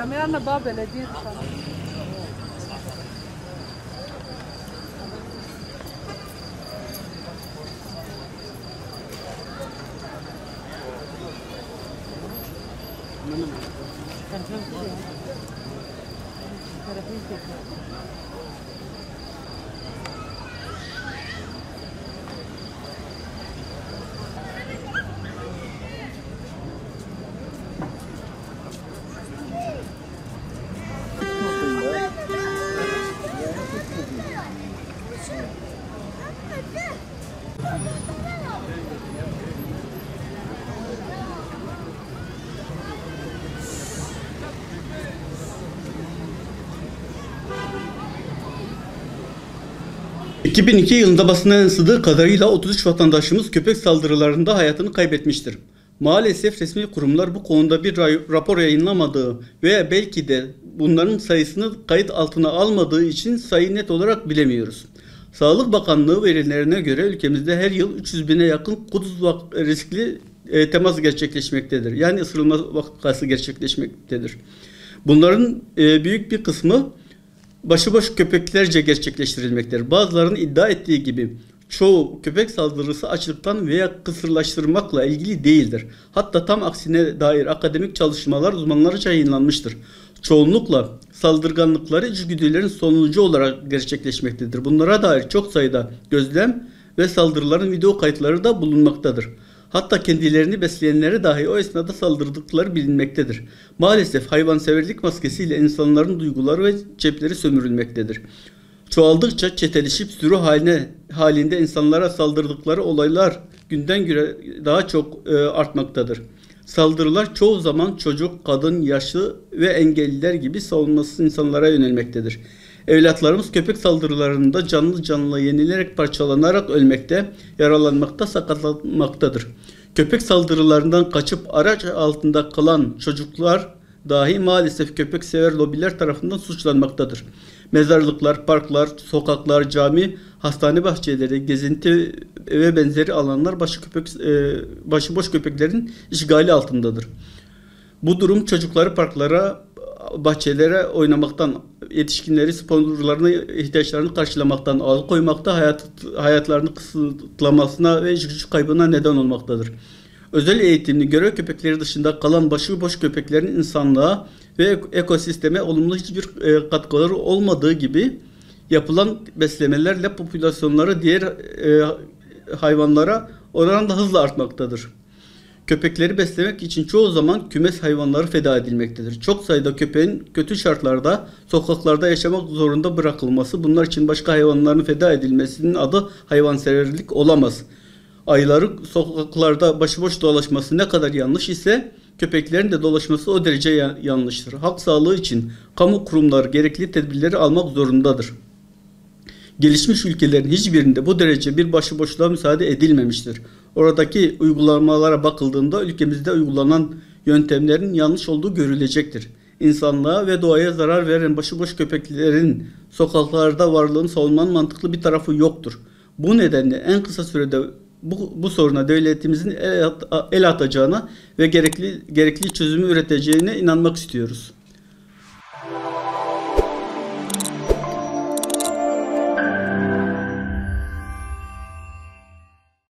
أميرنا بابا لدير ...2002 yılında basına yansıdığı kadarıyla 33 vatandaşımız köpek saldırılarında hayatını kaybetmiştir. Maalesef resmi kurumlar bu konuda bir rapor yayınlamadığı veya belki de bunların sayısını kayıt altına almadığı için sayıyı net olarak bilemiyoruz. Sağlık Bakanlığı verilerine göre ülkemizde her yıl 300 bine yakın kuduz riskli temas gerçekleşmektedir. Yani ısırılma vakası gerçekleşmektedir. Bunların büyük bir kısmı başıboş köpeklerce gerçekleştirilmektedir. Bazılarının iddia ettiği gibi çoğu köpek saldırısı açlıktan veya kısırlaştırmakla ilgili değildir. Hatta tam aksine dair akademik çalışmalar uzmanlarca yayınlanmıştır. Çoğunlukla saldırganlıkları içgüdülerin sonucu olarak gerçekleşmektedir. Bunlara dair çok sayıda gözlem ve saldırıların video kayıtları da bulunmaktadır. Hatta kendilerini besleyenlere dahi o esnada saldırdıkları bilinmektedir. Maalesef hayvanseverlik maskesiyle insanların duyguları ve cepleri sömürülmektedir. Çoğaldıkça çeteleşip sürü halinde insanlara saldırdıkları olaylar günden güne daha çok artmaktadır. Saldırılar çoğu zaman çocuk, kadın, yaşlı ve engelliler gibi savunmasız insanlara yönelmektedir. Evlatlarımız köpek saldırılarında canlı yenilerek parçalanarak ölmekte, yaralanmakta, sakatlanmaktadır. Köpek saldırılarından kaçıp araç altında kalan çocuklar dahi maalesef köpek sever lobiler tarafından suçlanmaktadır. Mezarlıklar, parklar, sokaklar, cami, hastane bahçeleri, gezinti ve benzeri alanlar başıboş köpeklerin işgali altındadır. Bu durum çocukları parklara, bahçelere oynamaktan, yetişkinleri sporlarına ihtiyaçlarını karşılamaktan alıkoymakta, hayatlarını kısıtlamasına ve iş gücü kaybına neden olmaktadır. Özel eğitimli görev köpekleri dışında kalan başıboş köpeklerin insanlığa ve ekosisteme olumlu hiçbir katkıları olmadığı gibi yapılan beslemelerle popülasyonları diğer hayvanlara oranla hızla artmaktadır. Köpekleri beslemek için çoğu zaman kümes hayvanları feda edilmektedir. Çok sayıda köpeğin kötü şartlarda sokaklarda yaşamak zorunda bırakılması, bunlar için başka hayvanların feda edilmesinin adı hayvanseverlik olamaz. Ayıların sokaklarda başıboş dolaşması ne kadar yanlış ise köpeklerin de dolaşması o derece yanlıştır. Halk sağlığı için kamu kurumları gerekli tedbirleri almak zorundadır. Gelişmiş ülkelerin hiçbirinde bu derece bir başıboşluğa müsaade edilmemiştir. Oradaki uygulamalara bakıldığında ülkemizde uygulanan yöntemlerin yanlış olduğu görülecektir. İnsanlığa ve doğaya zarar veren başıboş köpeklerin sokaklarda varlığını savunmanın mantıklı bir tarafı yoktur. Bu nedenle en kısa sürede bu soruna devletimizin el atacağına ve gerekli çözümü üreteceğine inanmak istiyoruz.